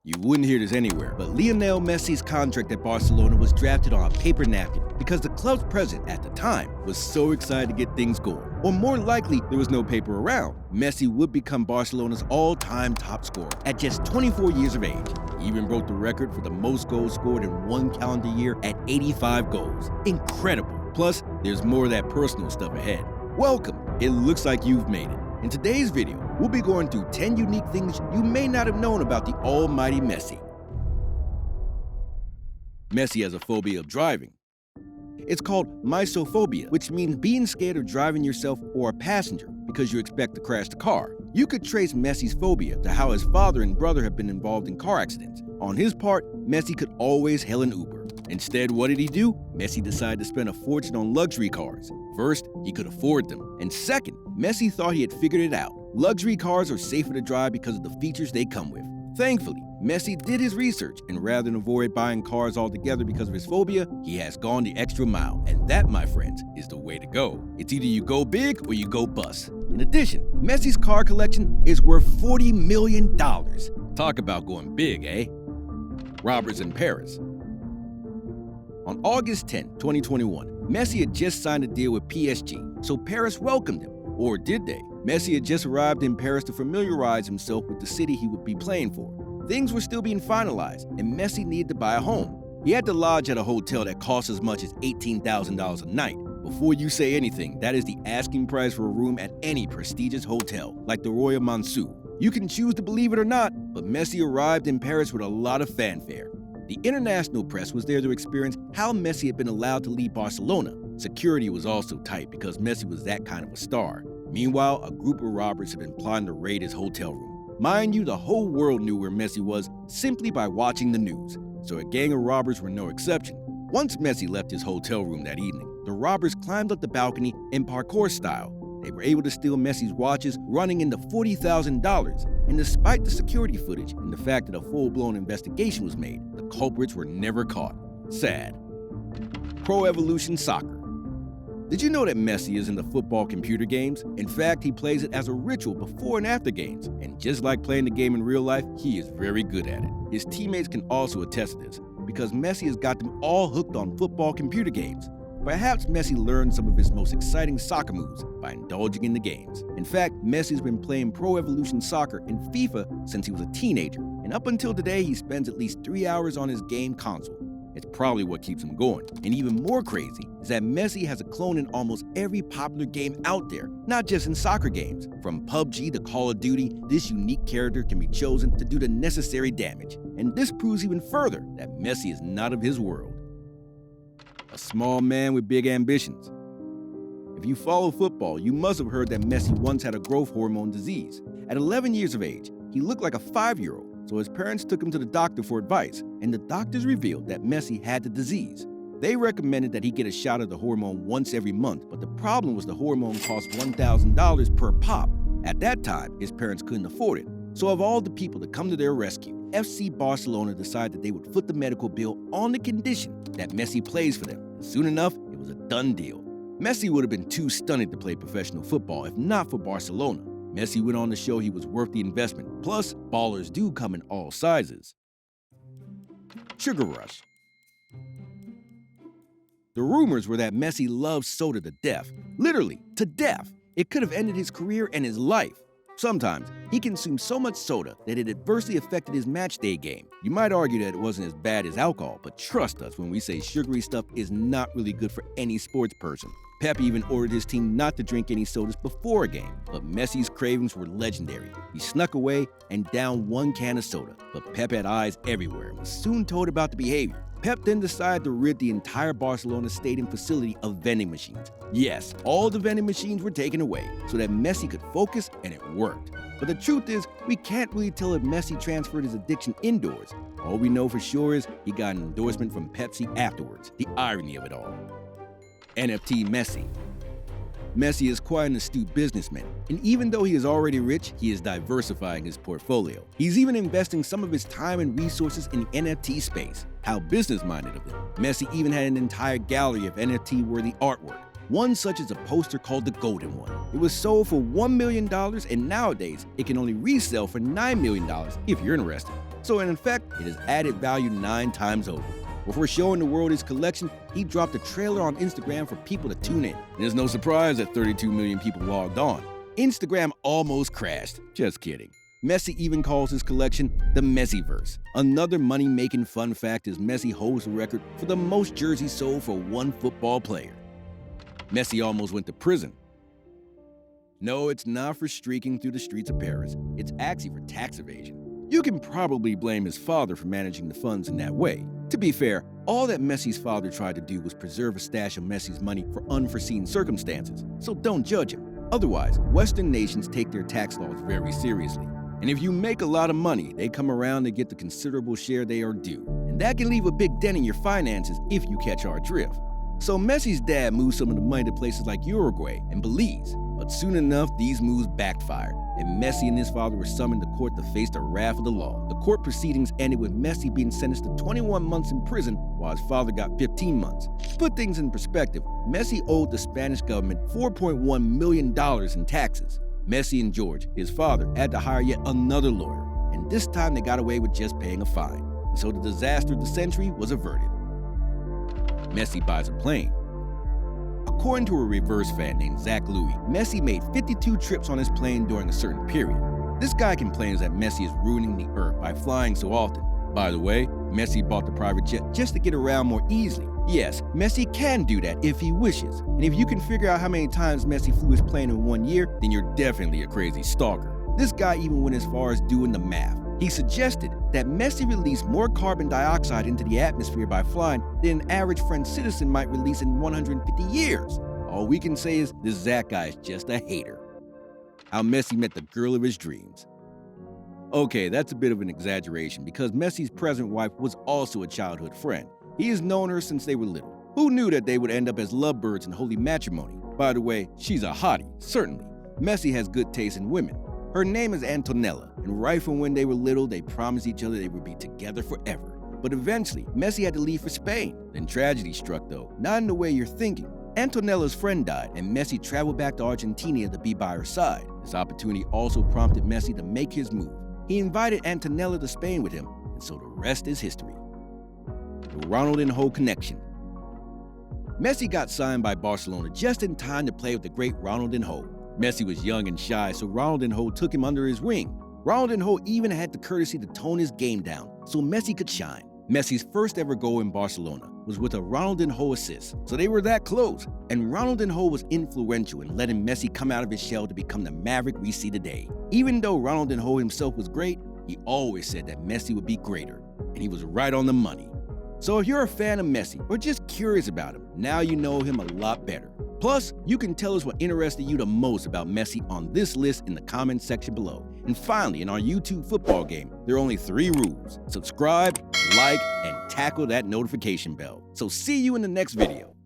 You wouldn't hear this anywhere, but Lionel Messi's contract at Barcelona was drafted on a paper napkin because the club's president at the time was so excited to get things going. Or more likely, there was no paper around. Messi would become Barcelona's all-time top scorer at just 24 years of age. He even broke the record for the most goals scored in one calendar year at 85 goals. Incredible. Plus, there's more of that personal stuff ahead. Welcome. It looks like you've made it. In today's video, we'll be going through 10 unique things you may not have known about the almighty Messi. Messi has a phobia of driving. It's called mysophobia, which means being scared of driving yourself or a passenger because you expect to crash the car. You could trace Messi's phobia to how his father and brother have been involved in car accidents. On his part, Messi could always hail an Uber. Instead, what did he do? Messi decided to spend a fortune on luxury cars. First, he could afford them. And second, Messi thought he had figured it out. Luxury cars are safer to drive because of the features they come with. Thankfully, Messi did his research, and rather than avoid buying cars altogether because of his phobia, he has gone the extra mile. And that, my friends, is the way to go. It's either you go big or you go bust. In addition, Messi's car collection is worth $40 million. Talk about going big, eh? Robbers in Paris. On August 10, 2021, Messi had just signed a deal with PSG, so Paris welcomed him. Or did they? Messi had just arrived in Paris to familiarize himself with the city he would be playing for. Things were still being finalized, and Messi needed to buy a home. He had to lodge at a hotel that cost as much as $18,000 a night. Before you say anything, that is the asking price for a room at any prestigious hotel, like the Royal Monceau. You can choose to believe it or not, but Messi arrived in Paris with a lot of fanfare. The international press was there to experience how Messi had been allowed to leave Barcelona. Security was also tight because Messi was that kind of a star. Meanwhile, a group of robbers had been plotting to raid his hotel room. Mind you, the whole world knew where Messi was simply by watching the news, so a gang of robbers were no exception. Once Messi left his hotel room that evening, the robbers climbed up the balcony in parkour style. They were able to steal Messi's watches, running into $40,000. And despite the security footage and the fact that a full-blown investigation was made, the culprits were never caught. Sad. Pro Evolution Soccer. Did you know that Messi is into football computer games? In fact, he plays it as a ritual before and after games. And just like playing the game in real life, he is very good at it. His teammates can also attest to this, because Messi has got them all hooked on football computer games. Perhaps Messi learned some of his most exciting soccer moves by indulging in the games. In fact, Messi's been playing Pro Evolution Soccer in FIFA since he was a teenager, and up until today, he spends at least 3 hours on his game console. It's probably what keeps him going. And even more crazy is that Messi has a clone in almost every popular game out there, not just in soccer games. From PUBG to Call of Duty, this unique character can be chosen to do the necessary damage. And this proves even further that Messi is not of his world. A small man with big ambitions. If you follow football, you must have heard that Messi once had a growth hormone disease. At 11 years of age, he looked like a 5-year-old, so his parents took him to the doctor for advice, and the doctors revealed that Messi had the disease. They recommended that he get a shot of the hormone once every month, but the problem was the hormone cost $1,000 per pop. At that time, his parents couldn't afford it. So of all the people to come to their rescue, FC Barcelona decided that they would foot the medical bill on the condition that Messi plays for them. And soon enough, it was a done deal. Messi would have been too stunted to play professional football if not for Barcelona. Messi went on to show he was worth the investment. Plus, ballers do come in all sizes. Sugar rush. The rumors were that Messi loved soda to death. Literally, to death. It could have ended his career and his life. Sometimes, he consumed so much soda that it adversely affected his matchday game. You might argue that it wasn't as bad as alcohol, but trust us when we say sugary stuff is not really good for any sports person. Pep even ordered his team not to drink any sodas before a game, but Messi's cravings were legendary. He snuck away and downed one can of soda, but Pep had eyes everywhere and was soon told about the behavior. Pep then decided to rid the entire Barcelona stadium facility of vending machines. Yes, all the vending machines were taken away so that Messi could focus, and it worked. But the truth is, we can't really tell if Messi transferred his addiction indoors. All we know for sure is he got an endorsement from Pepsi afterwards. The irony of it all. NFT Messi. Messi is quite an astute businessman, and even though he is already rich, he is diversifying his portfolio. He's even investing some of his time and resources in the NFT space. How business-minded of him. Messi even had an entire gallery of NFT-worthy artwork. One such as a poster called the Golden One. It was sold for $1 million, and nowadays, it can only resell for $9 million if you're interested. So in effect, it has added value 9 times over. Before showing the world his collection, he dropped a trailer on Instagram for people to tune in. And it's no surprise that 32 million people logged on. Instagram almost crashed. Just kidding. Messi even calls his collection the Messiverse. Another money-making fun fact is Messi holds the record for the most jerseys sold for one football player. Messi almost went to prison. No, it's not for streaking through the streets of Paris. It's actually for tax evasion. You can probably blame his father for managing the funds in that way. To be fair, all that Messi's father tried to do was preserve a stash of Messi's money for unforeseen circumstances, so don't judge him. Otherwise, Western nations take their tax laws very seriously. And if you make a lot of money, they come around to get the considerable share they are due. And that can leave a big dent in your finances if you catch our drift. So Messi's dad moved some of the money to places like Uruguay and Belize. But soon enough, these moves backfired, and Messi and his father were summoned to court to face the wrath of the law. The court proceedings ended with Messi being sentenced to 21 months in prison, while his father got 15 months. To put things in perspective, Messi owed the Spanish government $4.1 million in taxes. Messi and George, his father, had to hire yet another lawyer, and this time they got away with just paying a fine. And so the disaster of the century was averted. Messi buys a plane. According to a reverse fan named Zach Louis, Messi made 52 trips on his plane during a certain period. This guy complains that Messi is ruining the earth by flying so often. By the way, Messi bought the private jet just to get around more easily. Yes, Messi can do that if he wishes. And if you can figure out how many times Messi flew his plane in 1 year, then you're definitely a crazy stalker. This guy even went as far as doing the math. He suggested that Messi released more carbon dioxide into the atmosphere by flying than an average French citizen might release in 150 years. All we can say is this Zach guy is just a hater. How Messi met the girl of his dreams. Okay, that's a bit of an exaggeration because Messi's present wife was also a childhood friend. He has known her since they were little. Who knew that they would end up as lovebirds in holy matrimony? By the way, she's a hottie, certainly. Messi has good taste in women. Her name is Antonella, and right from when they were little, they promised each other they would be together forever. But eventually, Messi had to leave for Spain. Then tragedy struck though, not in the way you're thinking. Antonella's friend died, and Messi traveled back to Argentina to be by her side. This opportunity also prompted Messi to make his move. He invited Antonella to Spain with him, and so the rest is history. The Ronald and Ho connection. Messi got signed by Barcelona just in time to play with the great Ronald and Ho. Messi was young and shy, so Ronald and Ho took him under his wing. Ronald and Ho even had the courtesy to tone his game down so Messi could shine. Messi's first ever goal in Barcelona was with a Ronald and Ho assist, so they were that close. And Ronald and Ho was influential in letting Messi come out of his shell to become the maverick we see today. Even though Ronald and Ho himself was great, he always said that Messi would be greater, and he was right on the money. So if you're a fan of Messi or just curious about him, now you know him a lot better. Plus, you can tell us what interested you the most about Messi on this list in the comments section below. And finally, in our YouTube football game, there are only 3 rules. Subscribe, like, and tackle that notification bell. So see you in the next video.